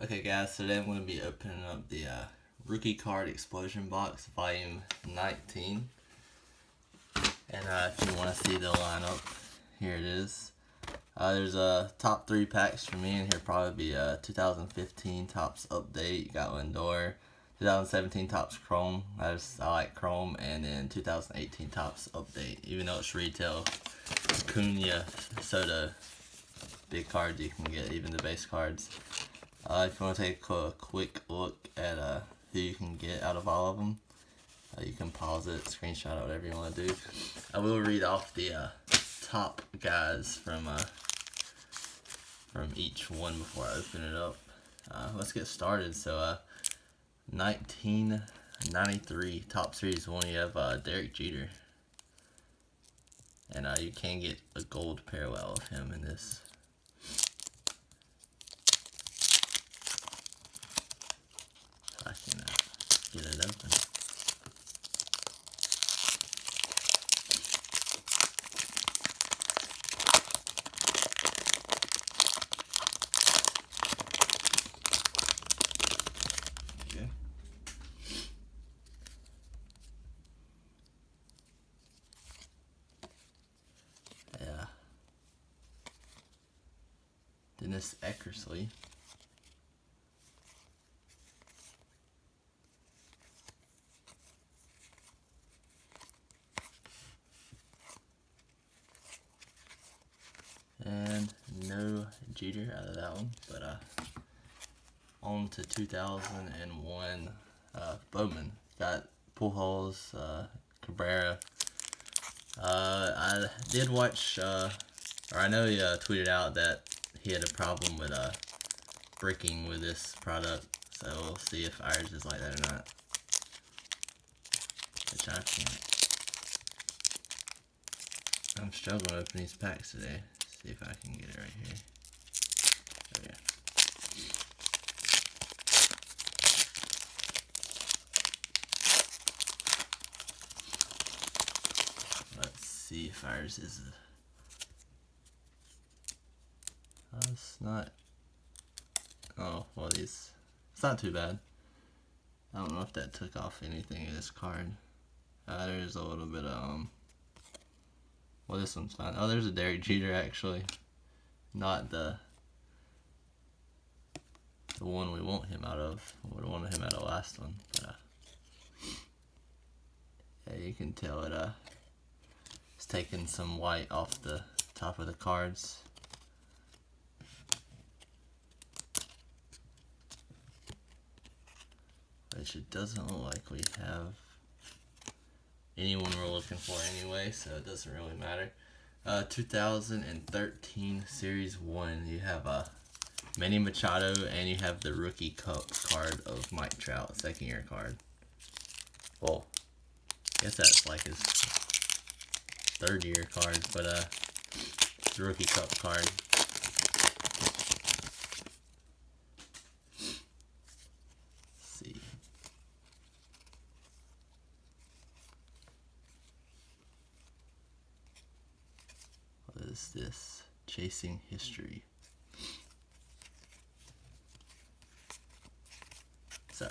Okay guys, today I'm going to be opening up the Rookie Card Explosion Box, Volume 19. And if you want to see the lineup, here it is. There's top 3 packs for me, and here probably be 2015 Topps Update, you got Lindor, 2017 Topps Chrome, I like Chrome, and then 2018 Topps Update. Even though it's retail, Cunha, Soto, big cards you can get, even the base cards. If you want to take a quick look at who you can get out of all of them, you can pause it, screenshot it, whatever you want to do. I will read off the top guys from each one before I open it up. Let's get started. So 1993 Top Series 1, you have Derek Jeter. And you can get a gold parallel of him in this. I can get it open. Okay. Yeah. Dennis Eckersley. And no Jeter out of that one, but on to 2001 Bowman. Got Pujols, Cabrera. I did watch, or I know he tweeted out that he had a problem with bricking with this product, so we'll see if ours is like that or not. Which I can't. I'm struggling to open these packs today. See if I can get it right here. Oh yeah. Let's see if ours is it's not. Oh, well, it's not too bad. I don't know if that took off anything of this card. There's a little bit of well, this one's fine. Oh, there's a Derek Jeter actually, not the one we want him out of. We wanted him out of the last one, but yeah, you can tell it it's taking some white off the top of the cards. Which it doesn't look like we have anyone we're looking for anyway, so it doesn't really matter. 2013 Series 1, you have Manny Machado, and you have the Rookie Cup card of Mike Trout, second year card. Well, I guess that's like his third year card, but the Rookie Cup card. Is this Chasing History? So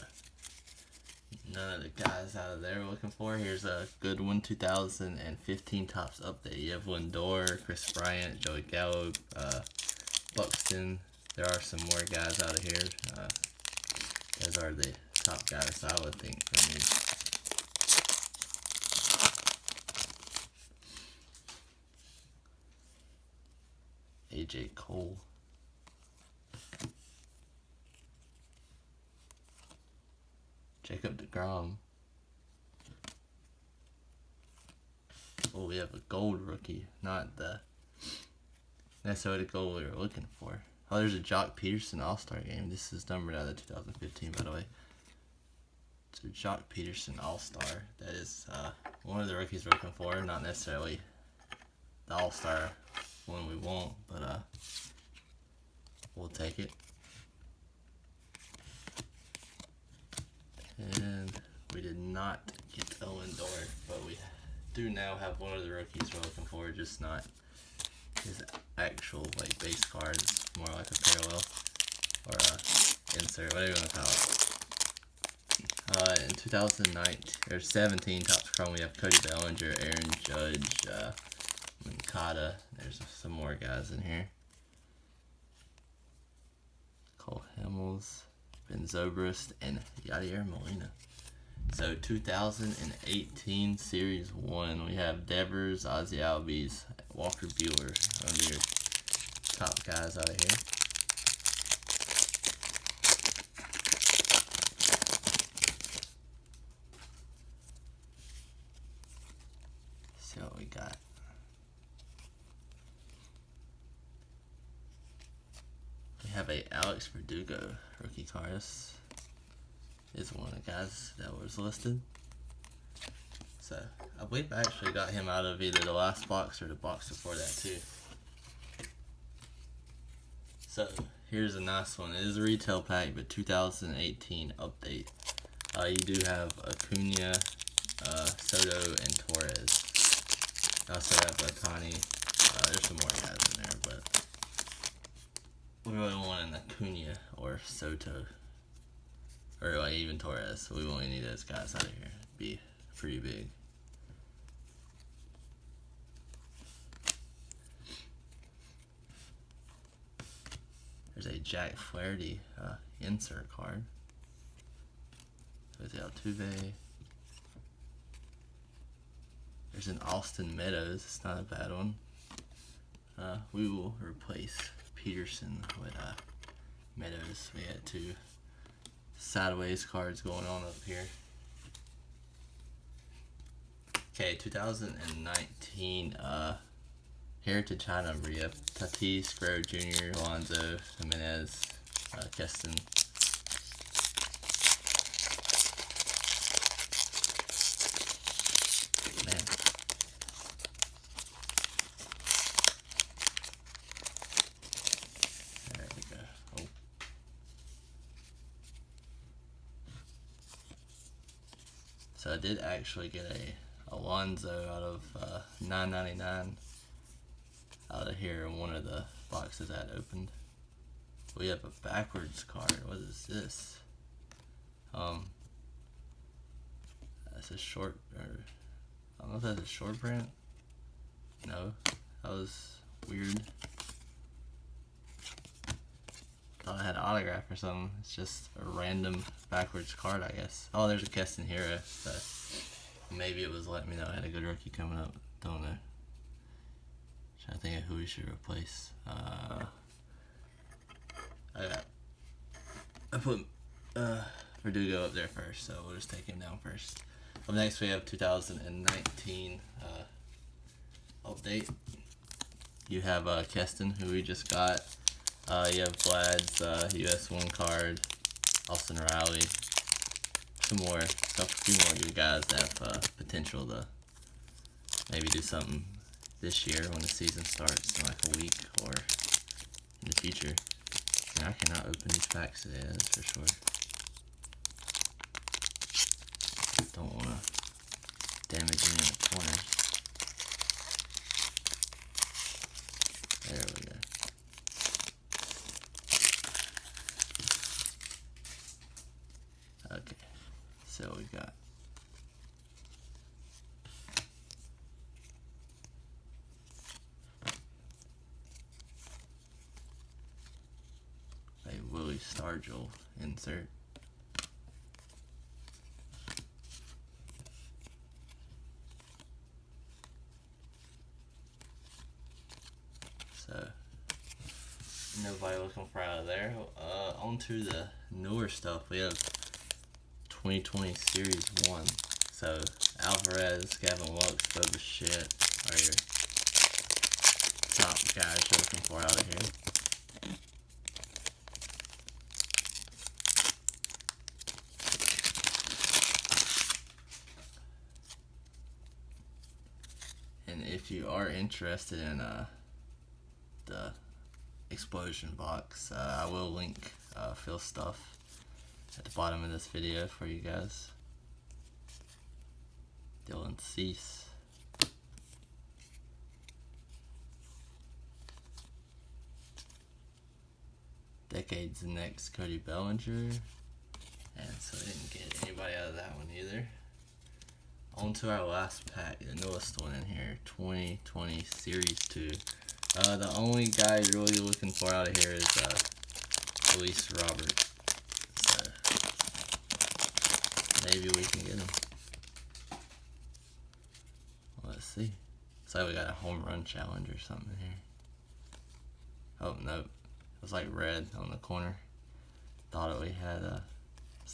none of the guys out of there we're looking for. Here's a good one. 2015 Topps Update. You have Lindor, Chris Bryant, Joey Gallo, Buxton. There are some more guys out of here. Those are the top guys I would think for me. AJ Cole. Jacob deGrom. Oh, we have a gold rookie, not the necessarily the gold we were looking for. Oh, there's a Jock Peterson All-Star game. This is numbered out of 2015, by the way. It's a Jock Peterson All-Star. That is one of the rookies we're looking for, not necessarily the All-Star one we want, but we'll take it. And we did not get Lindor, but we do now have one of the rookies we're looking for, just not his actual like base card. It's more like a parallel or insert, whatever you want to call it. In 2019 or 17 Topps Chrome, we have Cody Bellinger, Aaron Judge, Mankata. There's some more guys in here. Cole Hamels, Ben Zobrist, and Yadier Molina. So 2018 Series 1, we have Devers, Ozzie Albies, Walker Buehler under your top guys out of here. See what we got. We have a Alex Verdugo rookie card. This is one of the guys that was listed. So I believe I actually got him out of either the last box or the box before that too. So here's a nice one. It is a retail pack, but 2018 update. You do have Acuna, Soto, and Torres. I also have Otani. There's some more guys in there, but we really want an Acuna or Soto, or like even Torres. So we only need those guys out of here. It'd be pretty big. There's a Jack Flaherty insert card with Altuve. There's an Austin Meadows. It's not a bad one. We will replace Peterson with Meadows. We had two sideways cards going on up here. Okay, 2019 Heritage High Number. You have Tatis, Guerrero Jr., Alonso, Jimenez, Keston. Man. There we go. Oh. So I did actually get a Alonso out of $9.99 out of here in one of the boxes that opened. We have a backwards card. What is this? That's a short, or I don't know if that's a short print. No, that was weird. Thought I had an autograph or something. It's just a random backwards card, I guess. Oh, there's a Keston Hero. So maybe it was letting me know I had a good rookie coming up. Don't know. Trying to think of who we should replace. I put Verdugo up there first, so we'll just take him down first. Up next, we have 2019 update. You have Keston, who we just got. You have Vlad's US1 card, Austin Riley, some more, a few more good guys that have potential to maybe do something this year when the season starts in like a week or in the future. And I cannot open these packs today, that's for sure. Don't want to damage any of the corners. There we go. Okay, so we got a Willie Stargell insert. So nobody looking for out of there. On to the newer stuff. We have 2020 Series 1. So Alvarez, Gavin Lux, Boba Shit are your top guys you're looking for out of here. And if you are interested in the explosion box, I will link Phil's stuff at the bottom of this video for you guys. Dylan Cease. Decade's Next Cody Bellinger. And so I didn't get anybody out of that one either. On to our last pack, the newest one in here, 2020 Series 2. The only guy really looking for out of here is Luis Robert. So maybe we can get him. Let's see. So we got a home run challenge or something here. Oh no, it was like red on the corner. Thought we had I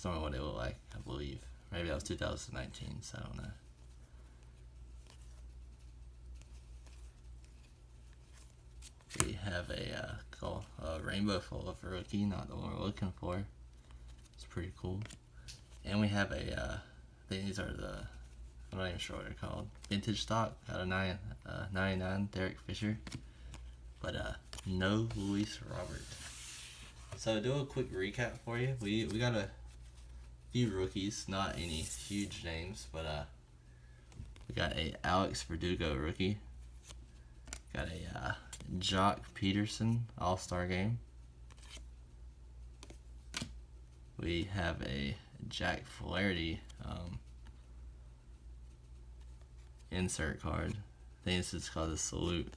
don't know what it looked like, I believe. Maybe that was 2019, so I don't know. We have a Rainbow Full rookie, not the one we're looking for. It's pretty cool. And we have I think these are I'm not even sure what they're called. Vintage stock out of 99 Derek Fisher. But no Luis Robert. So to do a quick recap for you, we got a few rookies, not any huge names, but we got a Alex Verdugo rookie. Got a Jock Peterson All-Star Game. We have a Jack Flaherty insert card. I think this is called a Salute.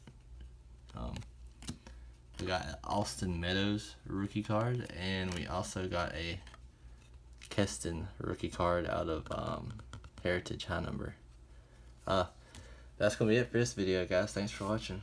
We got an Austin Meadows rookie card, and we also got a Keston rookie card out of Heritage High Number. That's going to be it for this video, guys. Thanks for watching.